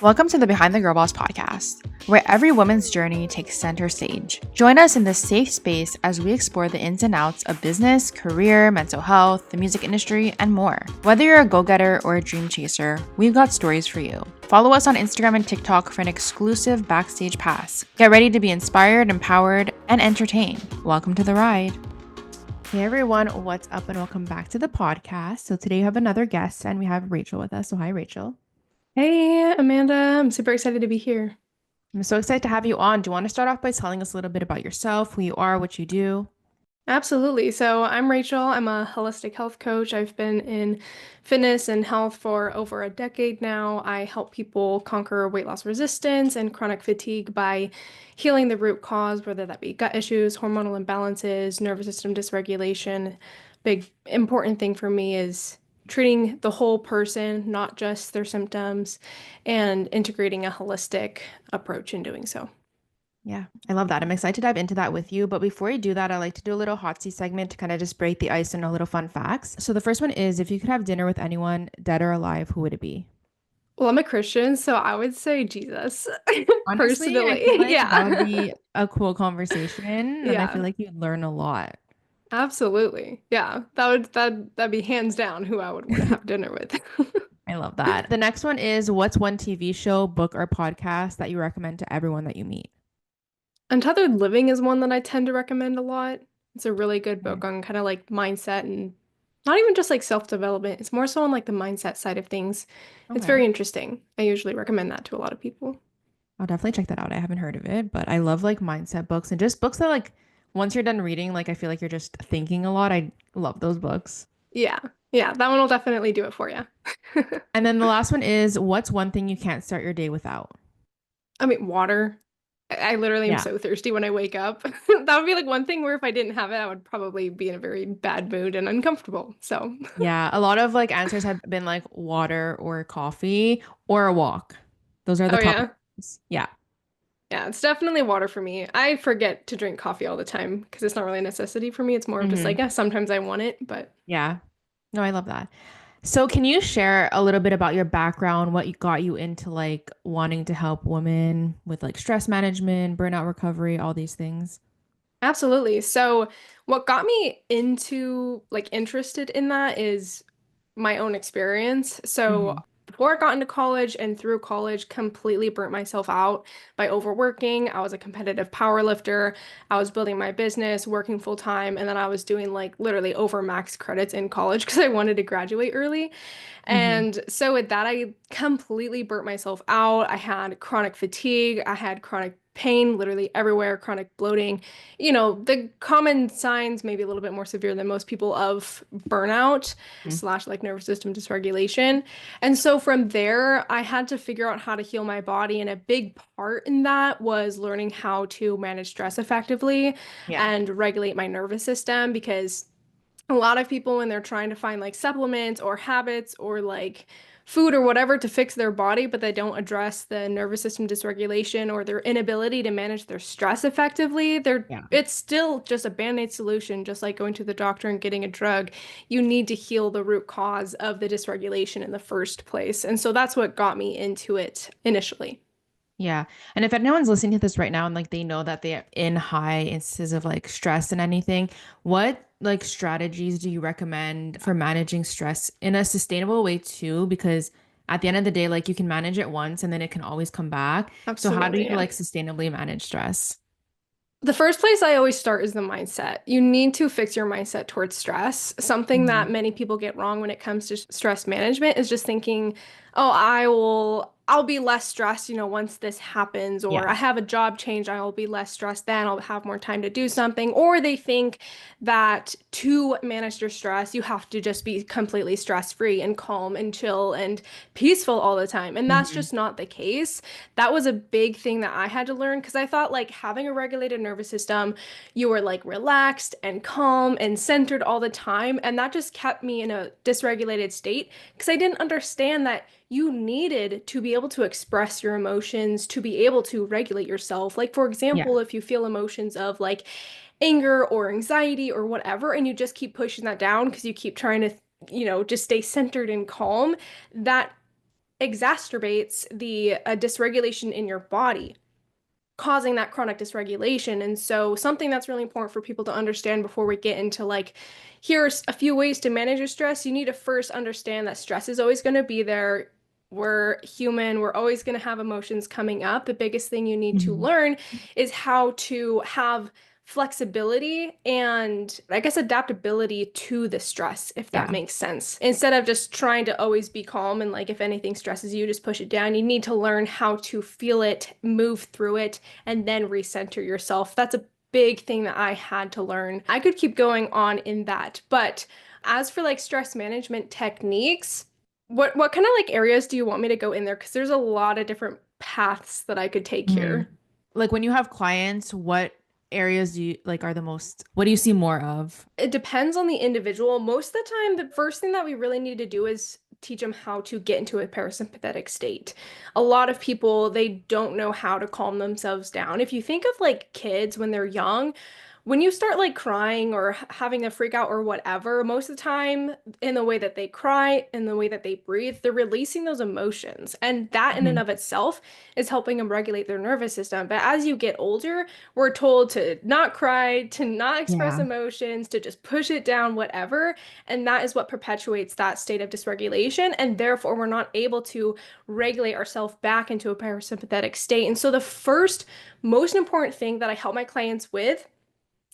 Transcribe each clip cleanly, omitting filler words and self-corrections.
Welcome to the Behind the Girl Boss podcast, where every woman's journey takes center stage. Join us in this safe space as we explore the ins and outs of business, career, mental health, the music industry, and more. Whether you're a go-getter or a dream chaser, we've got stories for you. Follow us on Instagram and TikTok for an exclusive backstage pass. Get ready to be inspired, empowered, and entertained. Welcome to the ride. Hey everyone, what's up and welcome back to the podcast. So today we have another guest and we have Rachel with us. So hi, Rachel. Hey, Amanda. I'm super excited to be here. I'm so excited to have you on. Do you want to start off by telling us a little bit about yourself, who you are, what you do? Absolutely. So, I'm Rachel. I'm a holistic health coach. I've been in fitness and health for over a decade now. I help people conquer weight loss resistance and chronic fatigue by healing the root cause, whether that be gut issues, hormonal imbalances, nervous system dysregulation. Big important thing for me is treating the whole person, not just their symptoms, and integrating a holistic approach in doing so. Yeah, I love that. I'm excited to dive into that with you. But before we do that, I like to do a little hot seat segment to kind of just break the ice and a little fun facts. So the first one is if you could have dinner with anyone, dead or alive, who would it be? Well, I'm a Christian, so I would say Jesus, Honestly, I personally. feel like that would Yeah. be a cool conversation, and I feel Yeah, like you'd learn a lot. absolutely. Yeah. That'd be hands down who I would want to have dinner with. I love that. The next one is what's one TV show, book, or podcast that you recommend to everyone that you meet? Untethered Living is one that I tend to recommend a lot. It's a really good Okay. book on kind of like mindset and not even just like self-development. It's more so on like the mindset side of things. It's Okay. very interesting. I usually recommend that to a lot of people. I'll definitely check that out. I haven't heard of it, but I love like mindset books and just books that like once you're done reading, like I feel like you're just thinking a lot. I love those books. Yeah. Yeah, that one will definitely do it for you. And then the last one is what's one thing you can't start your day without? I mean, water. I literally am Yeah. so thirsty when I wake up. That would be like one thing where if I didn't have it, I would probably be in a very bad mood and uncomfortable. So, Yeah. A lot of like answers have been like water or coffee or a walk. Those are the oh top yeah. ones. Yeah. Yeah, it's definitely water for me. I forget to drink coffee all the time because it's not really a necessity for me. It's more of just like, Hmm. yeah, sometimes I want it, but Yeah. No, I love that. So can you share a little bit about your background, what you got you into like wanting to help women with like stress management, burnout recovery, all these things? absolutely. So, what got me into like interested in that is my own experience. So, Hmm. before I got into college and through college, completely burnt myself out by overworking. I was a competitive power lifter. I was building my business, working full time, and then I was doing like literally over max credits in college because I wanted to graduate early. Hmm. And so with that, I completely burnt myself out. I had chronic fatigue. I had chronic pain literally everywhere, chronic bloating. You know, the common signs, maybe a little bit more severe than most people of burnout slash like nervous system dysregulation. And so from there, I had to figure out how to heal my body. And a big part in that was learning how to manage stress effectively Yeah. and regulate my nervous system because a lot of people when they're trying to find like supplements or habits or like food or whatever to fix their body, but they don't address the nervous system dysregulation or their inability to manage their stress effectively, they're Yeah. it's still just a band-aid solution, just like going to the doctor and getting a drug. You need to heal the root cause of the dysregulation in the first place. And so that's what got me into it initially. Yeah. And if anyone's listening to this right now and like they know that they're in high instances of like stress and anything, what like strategies do you recommend for managing stress in a sustainable way too? Because at the end of the day, like you can manage it once and then it can always come back. So how do Absolutely, you yeah. like sustainably manage stress? The first place I always start is the mindset. You need to fix your mindset towards stress. Something that Hmm. many people get wrong when it comes to stress management is just thinking, "Oh, I'll be less stressed, once this happens," or Yeah. "I have a job change, I'll be less stressed then, I'll have more time to do something." Or they think that to manage their stress, you have to just be completely stress-free and calm and chill and peaceful all the time. And that's Hmm. just not the case. That was a big thing that I had to learn because I thought like having a regulated nervous system, you were like relaxed and calm and centered all the time. And that just kept me in a dysregulated state because I didn't understand that you needed to be able to express your emotions, to be able to regulate yourself. Like, for Yeah. example, if you feel emotions of like anger or anxiety or whatever, and you just keep pushing that down because you keep trying to, just stay centered and calm, that exacerbates the dysregulation in your body, causing that chronic dysregulation. And so something that's really important for people to understand before we get into like, here's a few ways to manage your stress. You need to first understand that stress is always going to be there. We're human. We're always going to have emotions coming up. The biggest thing you need to Mhm. learn is how to have flexibility and I guess adaptability to the stress, if that Yeah. makes sense. Instead of just trying to always be calm and like if anything stresses you, just push it down. You need to learn how to feel it, move through it, and then recenter yourself. That's a big thing that I had to learn. I could keep going on in that, but as for like stress management techniques, what kind of like areas do you want me to go in there? Because there's a lot of different paths that I could take Mhm. here. Like when you have clients, what areas do you like are the most, what do you see more of? It depends on the individual. Most of the time, the first thing that we really need to do is teach them how to get into a parasympathetic state. A lot of people, they don't know how to calm themselves down. If you think of like kids when they're young, when you start like crying or having a freak out or whatever, most of the time in the way that they cry, in the way that they breathe, they're releasing those emotions. And that in and Mhm. of itself is helping them regulate their nervous system. But as you get older, we're told to not cry, to not express Yeah. emotions, to just push it down, whatever. And that is what perpetuates that state of dysregulation. And therefore, we're not able to regulate ourselves back into a parasympathetic state. And so, the first most important thing that I help my clients with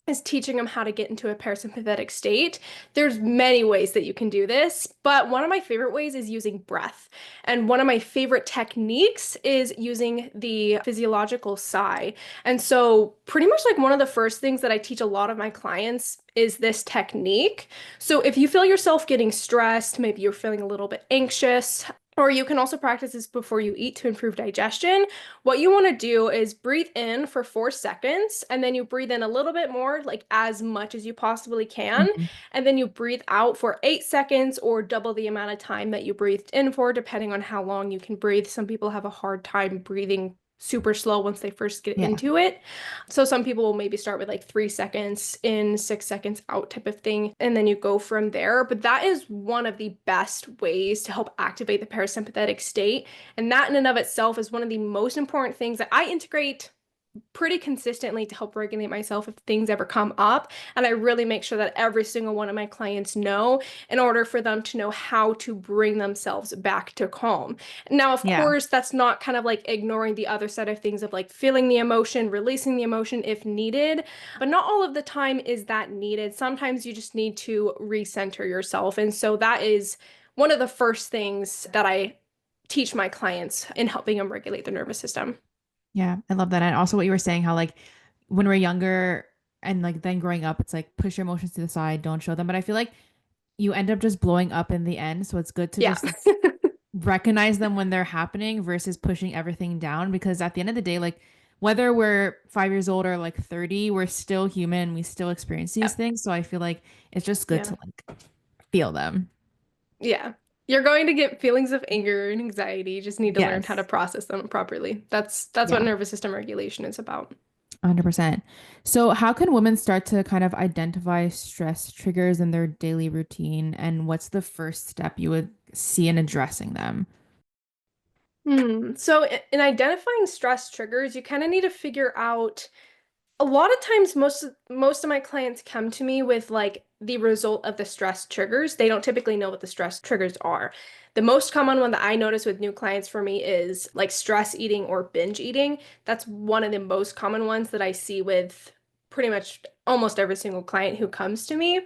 is teaching them how to get into a parasympathetic state. There's many ways that you can do this, but one of my favorite ways is using breath. And one of my favorite techniques is using the physiological sigh. And so pretty much like one of the first things that I teach a lot of my clients is this technique. So if you feel yourself getting stressed, maybe you're feeling a little bit anxious, or you can also practice this before you eat to improve digestion. What you want to do is breathe in for 4 seconds, and then you breathe in a little bit more, like as much as you possibly can. Mhm. And then you breathe out for 8 seconds or double the amount of time that you breathed in for, depending on how long you can breathe. Some people have a hard time breathing super slow once they first get Yeah. into it. So some people will maybe start with like 3 seconds in, 6 seconds out type of thing, and then you go from there. But that is one of the best ways to help activate the parasympathetic state. And that in and of itself is one of the most important things that I integrate pretty consistently to help regulate myself if things ever come up. And I really make sure that every single one of my clients know in order for them to know how to bring themselves back to calm. Now, of Yeah. course, that's not kind of like ignoring the other side of things of like feeling the emotion, releasing the emotion if needed, but not all of the time is that needed. Sometimes you just need to recenter yourself. And so that is one of the first things that I teach my clients in helping them regulate their nervous system. Yeah. I love that. And also what you were saying, how like when we're younger and like then growing up, it's like push your emotions to the side, don't show them. But I feel like you end up just blowing up in the end. So it's good to Yeah. just recognize them when they're happening versus pushing everything down. Because at the end of the day, like whether we're 5 years old or like 30, we're still human. We still experience these Yeah. things. So I feel like it's just good Yeah. to like feel them. Yeah. You're going to get feelings of anger and anxiety. You just need to learn how to Yes. process them properly. That's what Yeah. nervous system regulation is about. 100%. So, how can women start to kind of identify stress triggers in their daily routine? And what's the first step you would see in addressing them? So in identifying stress triggers, you kind of need to figure out a lot of times most of my clients come to me with like the result of the stress triggers. They don't typically know what the stress triggers are. The most common one that I notice with new clients for me is like stress eating or binge eating. That's one of the most common ones that I see with pretty much almost every single client who comes to me.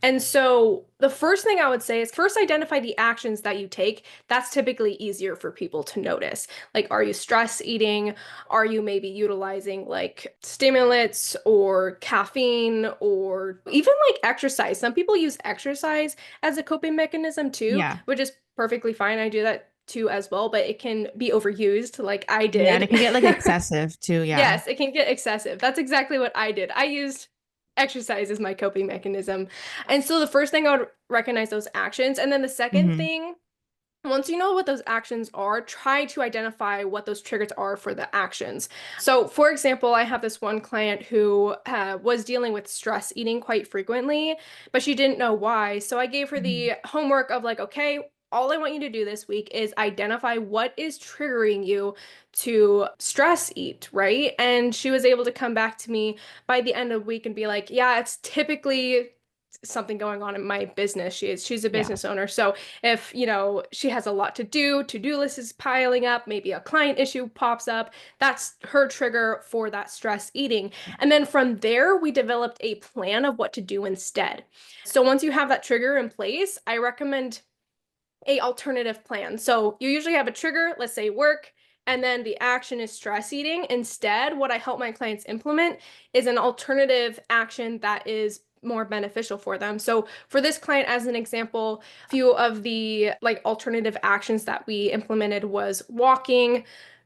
And so the first thing I would say is first identify the actions that you take. That's typically easier for people to notice. Like, are you stress eating? Are you maybe utilizing like stimulants or caffeine or even like exercise? Some people use exercise as a coping mechanism too, Yeah. which is perfectly fine. I do that too as well, but it can be overused like I Yeah. And it did. can get like excessive too. Yeah. Yes, it can get excessive. That's exactly what I did. I used exercise as my coping mechanism. And so the first thing I would recognize those actions. And then the second Hmm. thing, once you know what those actions are, try to identify what those triggers are for the actions. So, for example, I have this one client who was dealing with stress eating quite frequently, but she didn't know why. So I gave her Hmm. the homework of like, okay, all I want you to do this week is identify what is triggering you to stress eat, right? And she was able to come back to me by the end of the week and be like, yeah, it's typically something going on in my business. She's a Yeah. business owner. So if, she has a lot to do, to-do list is piling up, maybe a client issue pops up, that's her trigger for that stress eating. And then from there, we developed a plan of what to do instead. So once you have that trigger in place, I recommend a alternative plan. So you usually have a trigger, let's say work, and then the action is stress eating. Instead, what I help my clients implement is an alternative action that is more beneficial for them. So for this client, as an example, a few of the like alternative actions that we implemented was walking,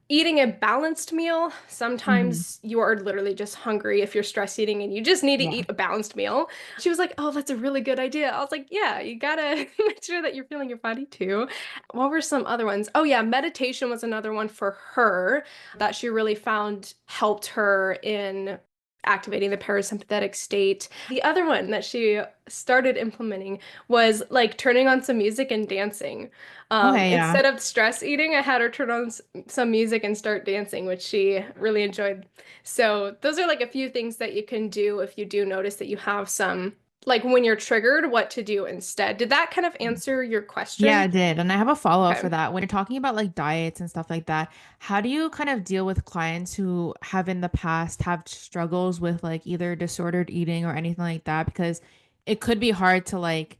eating a balanced meal. Hmm. Sometimes you are literally just hungry if you're stress eating and you just need to Yeah. eat a balanced meal. She was like, "Oh, that's a really good idea." I was like, "Yeah, you gotta make sure that you're feeling your body too." What were some other ones? Oh, yeah, meditation was another one for her that she really found helped her in activating the parasympathetic state. The other one that she started implementing was like turning on some music and dancing. Okay, yeah. Instead of stress eating, I had her turn on some music and start dancing, which she really enjoyed. So those are like a few things that you can do if you do notice that you have some, like when you're triggered, what to do instead. Did that kind of answer your Yeah, question? I did. And I have a follow-up for Okay. that. When you're talking about like diets and stuff like that, how do you kind of deal with clients who have in the past have struggles with like either disordered eating or anything like that? Because it could be hard to like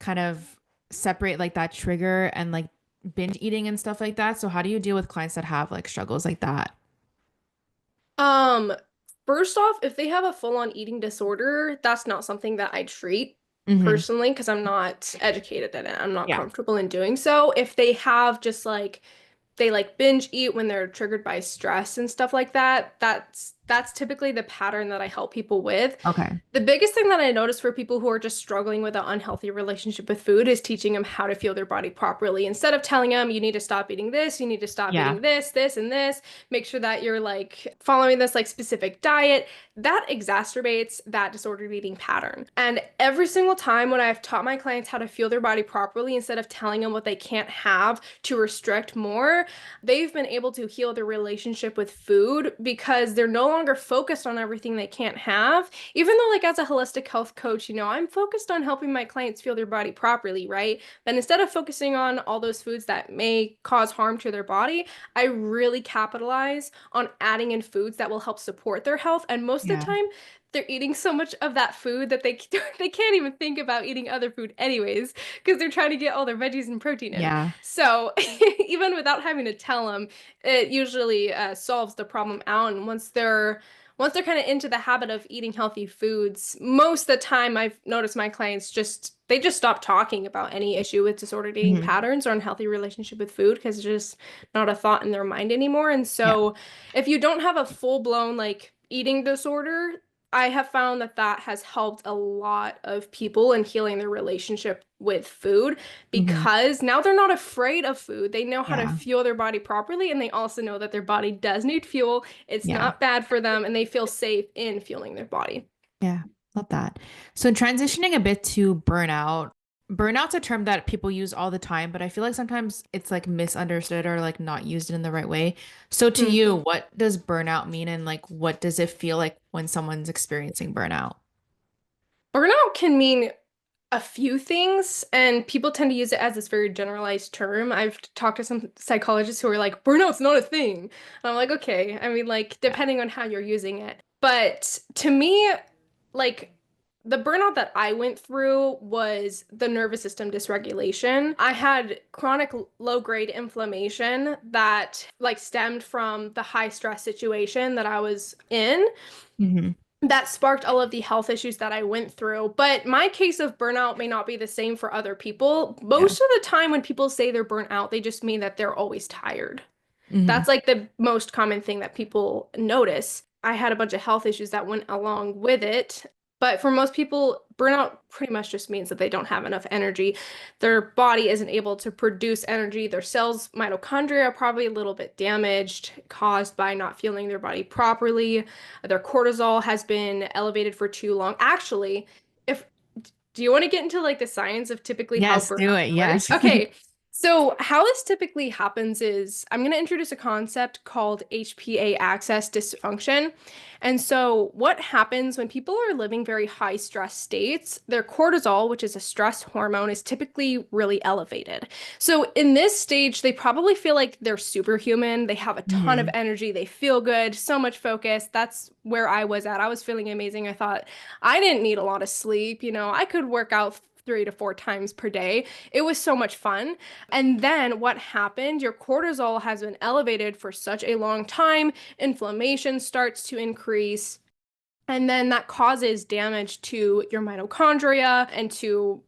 kind of separate like that trigger and like binge eating and stuff like that. So how do you deal with clients that have like struggles like that? Um, First off, if they have a full-on eating disorder, that's not something that I treat Hmm. personally because I'm not educated in it. I'm not Yeah. comfortable in doing so. If they have just like they like binge eat when they're triggered by stress and stuff like that, that's typically the pattern that I help people with. Okay. The biggest thing that I notice for people who are just struggling with an unhealthy relationship with food is teaching them how to fuel their body properly. Instead of telling them you need to stop eating this, you need to stop Yeah. eating this, this, and this, make sure that you're like following this like specific diet, that exacerbates that disordered eating pattern. And every single time when I've taught my clients how to fuel their body properly, instead of telling them what they can't have to restrict more, they've been able to heal their relationship with food because they're no longer focused on everything they can't have. Even though, like, as a holistic health coach, I'm focused on helping my clients fuel their body properly, right? But instead of focusing on all those foods that may cause harm to their body, I really capitalize on adding in foods that will help support their health. And most of the Yeah. time, they're eating so much of that food that they they can't even think about eating other food anyways because they're trying to get all their veggies and protein in. Yeah. So even without having to tell them, it usually solves the problem out. And once they're kind of into the habit of eating healthy foods, most of the time I've noticed my clients just stop talking about any issue with disordered eating Hmm. patterns or unhealthy relationship with food because it's just not a thought in their mind anymore. And Yeah. so if you don't have a full-blown like eating disorder, I have found that that has helped a lot of people in healing their relationship with food Hmm. because now they're not afraid of food. They know how to Yeah. fuel their body properly, and they also know that their body does need fuel. It's Yeah. not bad for them, and they feel safe in fueling their body. Yeah, love that. So transitioning a bit to burnout. Burnout's a term that people use all the time, but I feel like sometimes it's like misunderstood or like not used in the right way. So to Hmm. you, what does burnout mean and like what does it feel like when someone's experiencing burnout? Burnout can mean a few things, and people tend to use it as this very generalized term. I've talked to some psychologists who are like, burnout's not a thing. And I'm like, okay. I mean, like, Yeah. depending on how you're using it. But to me, like, the burnout that I went through was the nervous system dysregulation. I had chronic low-grade inflammation that like stemmed from the high stress situation that I was in Hmm. that sparked all of the health issues that I went through. But my case of burnout may not be the same for other people. Yeah. Most of the time, when people say they're burnt out, they just mean that they're always tired. Hmm. That's like the most common thing that people notice. I had a bunch of health issues that went along with it. But for most people, burnout pretty much just means that they don't have enough energy. Their body isn't able to produce energy. Their cells, mitochondria, are probably a little bit damaged, caused by not fueling their body properly. Their cortisol has been elevated for too long. Actually, if do you want to get into like the science of typically how Yes, do burnout it. works? Yes. Okay. So, how this typically happens is I'm going to introduce a concept called HPA axis dysfunction. And so, what happens when people are living very high stress states, their cortisol, which is a stress hormone, is typically really elevated. So, in this stage, they probably feel like they're superhuman. They have a ton of Hmm. energy. They feel good, so much focus. That's where I was at. I was feeling amazing. I thought I didn't need a lot of sleep. I could work out 3 to 4 times per day. It was so much fun. And then what happened? Your cortisol has been elevated for such a long time. Inflammation starts to increase. And then that causes damage to your mitochondria and to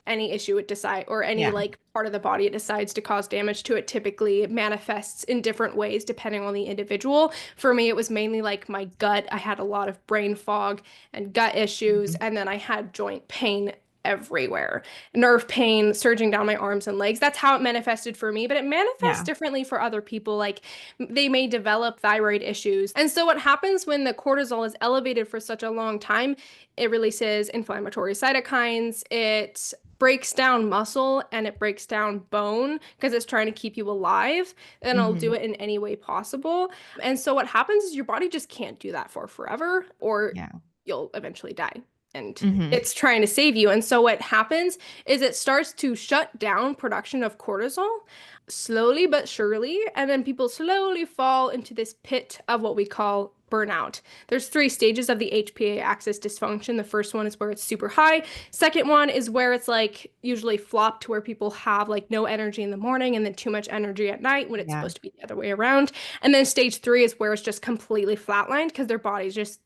any issue it decide or any Yeah. like part of the body it decides to cause damage to. It typically manifests in different ways depending on the individual. For me, it was mainly like my gut. I had a lot of brain fog and gut issues, Mhm. and then I had joint pain everywhere, nerve pain surging down my arms and legs. That's how it manifested for me, but it manifests Yeah. differently for other people. Like they may develop thyroid issues. And so, what happens when the cortisol is elevated for such a long time? It releases inflammatory cytokines. It breaks down muscle and it breaks down bone because it's trying to keep you alive, and it'll do Hmm. it in any way possible. And so what happens is your body just can't do that for forever, or Yeah. you'll eventually die. And Hmm. it's trying to save you. And so what happens is it starts to shut down production of cortisol slowly but surely, and then people slowly fall into this pit of what we call burnout. There's 3 stages of the HPA axis dysfunction. The first one is where it's super high. Second one is where it's like usually flopped to where people have like no energy in the morning and then too much energy at night when it's Yeah. supposed to be the other way around. And then stage 3 is where it's just completely flatlined because their body's just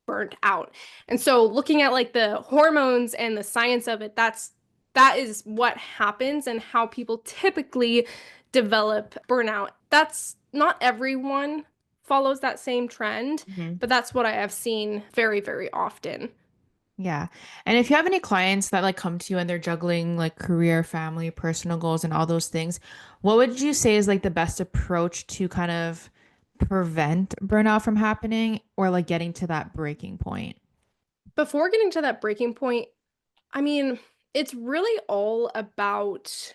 burnt out. And so looking at like the hormones and the science of it, that is what happens and how people typically develop burnout. That's not everyone follows that same trend, Hmm. but that's what I have seen very, very often. Yeah. And if you have any clients that like come to you and they're juggling like career, family, personal goals and all those things, what would you say is like the best approach to kind of prevent burnout from happening or like getting to that breaking point? Before getting to that breaking point, I mean, it's really all about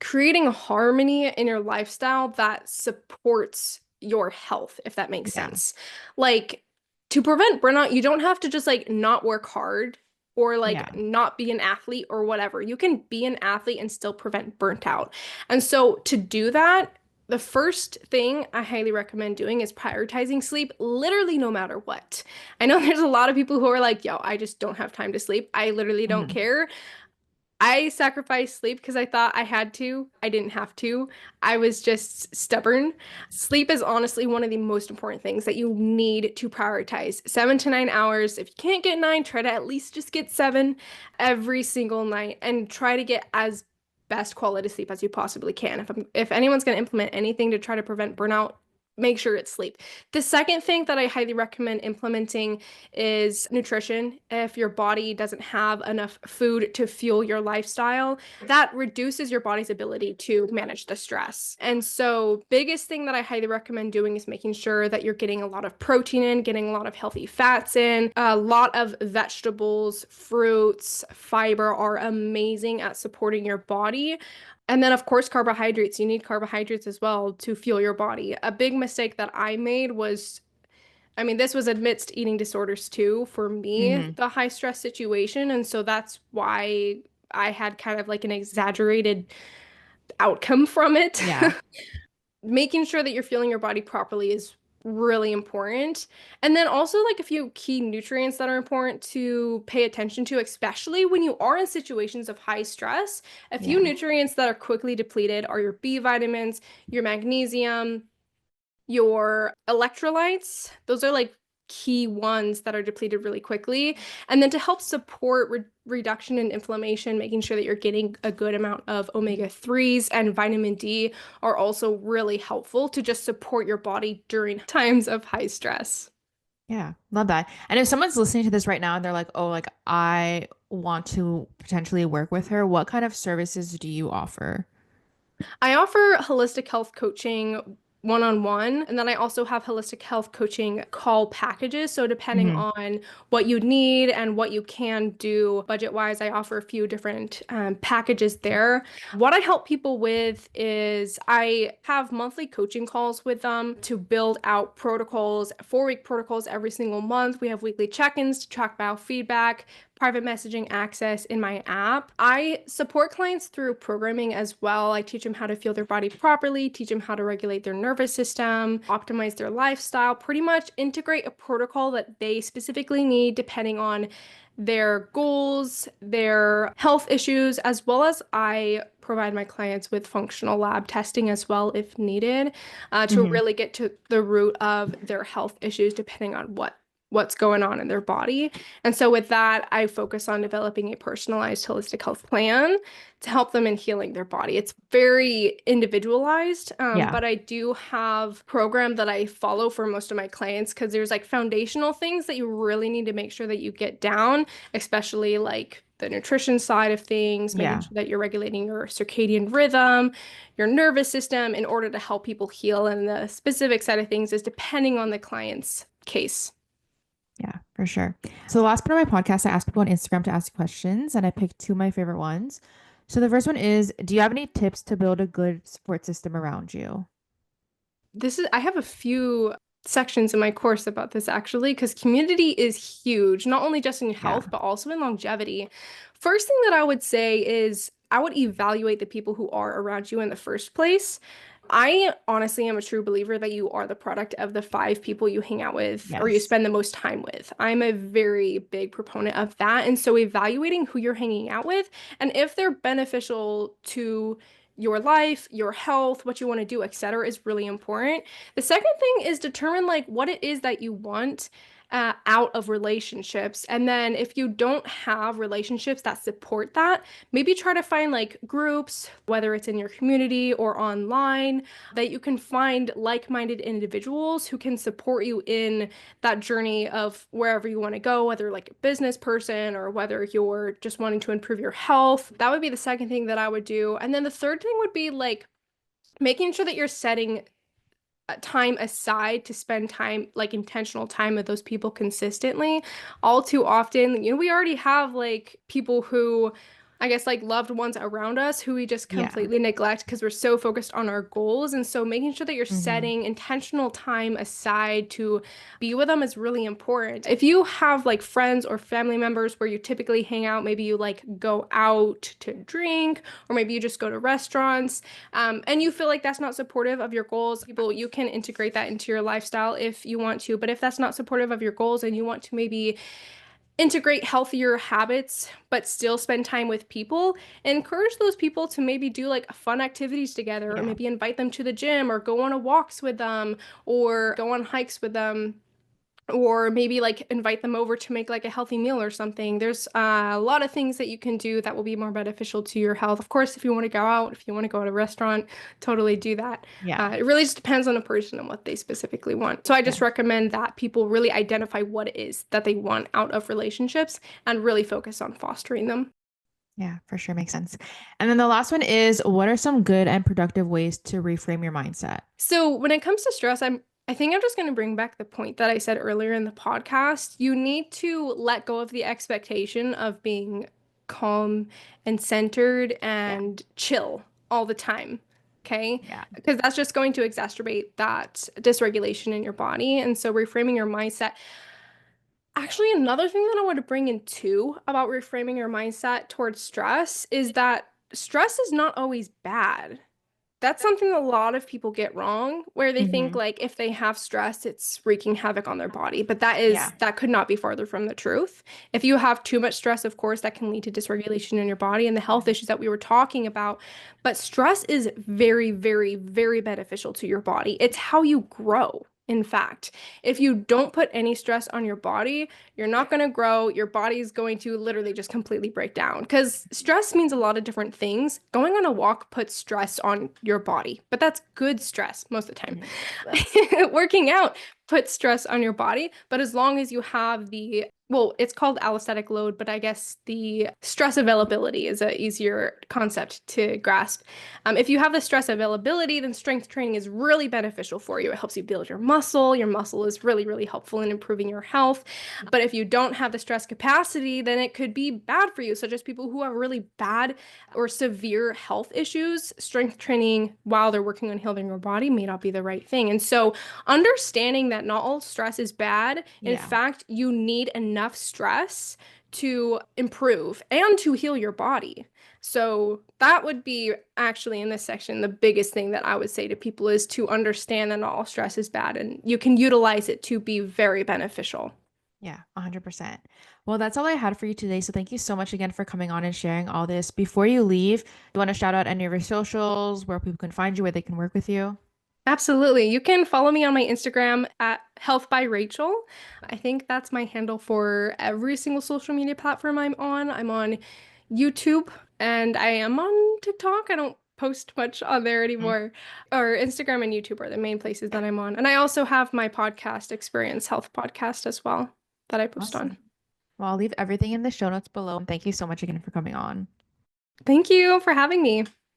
creating a harmony in your lifestyle that supports your health, if that makes Yeah. sense. Like to prevent burnout, you don't have to just like not work hard or like Yeah. not be an athlete or whatever. You can be an athlete and still prevent burnt out. And so to do that, the first thing I highly recommend doing is prioritizing sleep, literally no matter what. I know there's a lot of people who are like, yo, I just don't have time to sleep. I literally don't Hmm. care. I sacrificed sleep because I thought I had to. I didn't have to. I was just stubborn. Sleep is honestly one of the most important things that you need to prioritize. 7 to 9 hours. If you can't get 9, try to at least just get 7 every single night and try to get as best quality sleep as you possibly can. If anyone's going to implement anything to try to prevent burnout, make sure it's sleep. The second thing that I highly recommend implementing is nutrition. If your body doesn't have enough food to fuel your lifestyle, that reduces your body's ability to manage the stress. And so, biggest thing that I highly recommend doing is making sure that you're getting a lot of protein in, getting a lot of healthy fats in, a lot of vegetables, fruits, fiber are amazing at supporting your body. And then, of course, carbohydrates. You need carbohydrates as well to fuel your body. A big mistake that I made was, I mean, this was amidst eating disorders too, for me, Hmm. the high stress situation. And so that's why I had kind of like an exaggerated outcome from it. Yeah. Making sure that you're fueling your body properly is really important. And then also like a few key nutrients that are important to pay attention to, especially when you are in situations of high stress. A few Yeah. nutrients that are quickly depleted are your B vitamins, your magnesium, your electrolytes. Those are like key ones that are depleted really quickly. And then to help support reduction in inflammation, making sure that you're getting a good amount of omega 3s and vitamin D are also really helpful to just support your body during times of high stress. Yeah. Love that. And if someone's listening to this right now and they're like, oh, like I want to potentially work with her, what kind of services do you offer? I offer holistic health coaching one-on-one. And then I also have holistic health coaching call packages. So depending Hmm. on what you need and what you can do budget-wise, I offer a few different packages there. What I help people with is I have monthly coaching calls with them to build out protocols, 4-week protocols every single month. We have weekly check-ins to track biofeedback, private messaging access in my app. I support clients through programming as well. I teach them how to feel their body properly, teach them how to regulate their nervous system, optimize their lifestyle, pretty much integrate a protocol that they specifically need depending on their goals, their health issues, as well as I provide my clients with functional lab testing as well if needed, to Hmm. really get to the root of their health issues depending on what's going on in their body. And so with that, I focus on developing a personalized holistic health plan to help them in healing their body. It's very individualized, Yeah. but I do have program that I follow for most of my clients because there's like foundational things that you really need to make sure that you get down, especially like the nutrition side of things, making Yeah. sure that you're regulating your circadian rhythm, your nervous system in order to help people heal. And the specific side of things is depending on the client's case. Yeah, for sure. So the last part of my podcast, I asked people on Instagram to ask questions, and I picked two of my favorite ones. So the first one is, do you have any tips to build a good support system around you? I have a few sections in my course about this actually, because community is huge, not only just in Yeah. health, but also in longevity. First thing that I would say is I would evaluate the people who are around you in the first place. I honestly am a true believer that you are the product of the 5 people you hang out with or you Yes. spend the most time with. I'm a very big proponent of that. And so evaluating who you're hanging out with and if they're beneficial to your life, your health, what you want to do, etc., is really important. The second thing is determine like what it is that you want out of relationships. And then if you don't have relationships that support that, maybe try to find like groups, whether it's in your community or online, that you can find like-minded individuals who can support you in that journey of wherever you want to go, whether like a business person or whether you're just wanting to improve your health. That would be the second thing that I would do. And then the third thing would be like making sure that you're setting time aside to spend time, like intentional time with those people consistently. All too often, we already have like people who, I guess, like loved ones around us who we just Yeah. completely neglect because we're so focused on our goals. And so making sure that you're Hmm. setting intentional time aside to be with them is really important. If you have like friends or family members where you typically hang out, maybe you like go out to drink, or maybe you just go to restaurants, and you feel like that's not supportive of your goals, you can integrate that into your lifestyle if you want to. But if that's not supportive of your goals and you want to maybe integrate healthier habits, but still spend time with people, encourage those people to maybe do like fun activities together, or Yeah. maybe invite them to the gym, or go on walks with them, or go on hikes with them, or maybe like invite them over to make like a healthy meal or something. There's a lot of things that you can do that will be more beneficial to your health. Of course, if you want to go out, if you want to go to a restaurant, totally do that. Yeah. It really just depends on the person and what they specifically want. So I Yeah. just recommend that people really identify what it is that they want out of relationships and really focus on fostering them. Yeah, for sure. Makes sense. And then the last one is, what are some good and productive ways to reframe your mindset? So when it comes to stress, I think I'm just going to bring back the point that I said earlier in the podcast. You need to let go of the expectation of being calm and centered Yeah. and chill all the time. Okay? Yeah. Because that's just going to exacerbate that dysregulation in your body. And so reframing your mindset. Actually, another thing that I want to bring in too about reframing your mindset towards stress is that stress is not always bad. That's something a lot of people get wrong, where they think Hmm. like if they have stress, it's wreaking havoc on their body. But Yeah. that could not be farther from the truth. If you have too much stress, of course, that can lead to dysregulation in your body and the health issues that we were talking about. But stress is very, very, very beneficial to your body. It's how you grow. In fact, if you don't put any stress on your body, you're not going to grow. Your body is going to literally just completely break down because stress means a lot of different things. Going on a walk puts stress on your body, but that's good stress most of the time. Mhm. Yes. Working out puts stress on your body, but as long as you have the well, it's called allostatic load, but I guess the stress availability is an easier concept to grasp. If you have the stress availability, then strength training is really beneficial for you. It helps you build your muscle. Your muscle is really, really helpful in improving your health. But if you don't have the stress capacity, then it could be bad for you, such as people who have really bad or severe health issues. Strength training while they're working on healing your body may not be the right thing. And so understanding that not all stress is bad. In Yeah. fact, you need enough stress to improve and to heal your body. So that would be actually in this section, the biggest thing that I would say to people is to understand that not all stress is bad and you can utilize it to be very beneficial. Yeah, 100%. Well, that's all I had for you today. So thank you so much again for coming on and sharing all this. Before you leave, you want to shout out any of your socials, where people can find you, where they can work with you? Absolutely. You can follow me on my Instagram at Health by Rachel. I think that's my handle for every single social media platform I'm on. I'm on YouTube and I am on TikTok. I don't post much on there Mhm. anymore. Or Instagram and YouTube are the main places that I'm on. And I also have my podcast, Experience Health Podcast, as well, that I post on. Awesome. Well, I'll leave everything in the show notes below. And thank you so much again for coming on. Thank you for having me.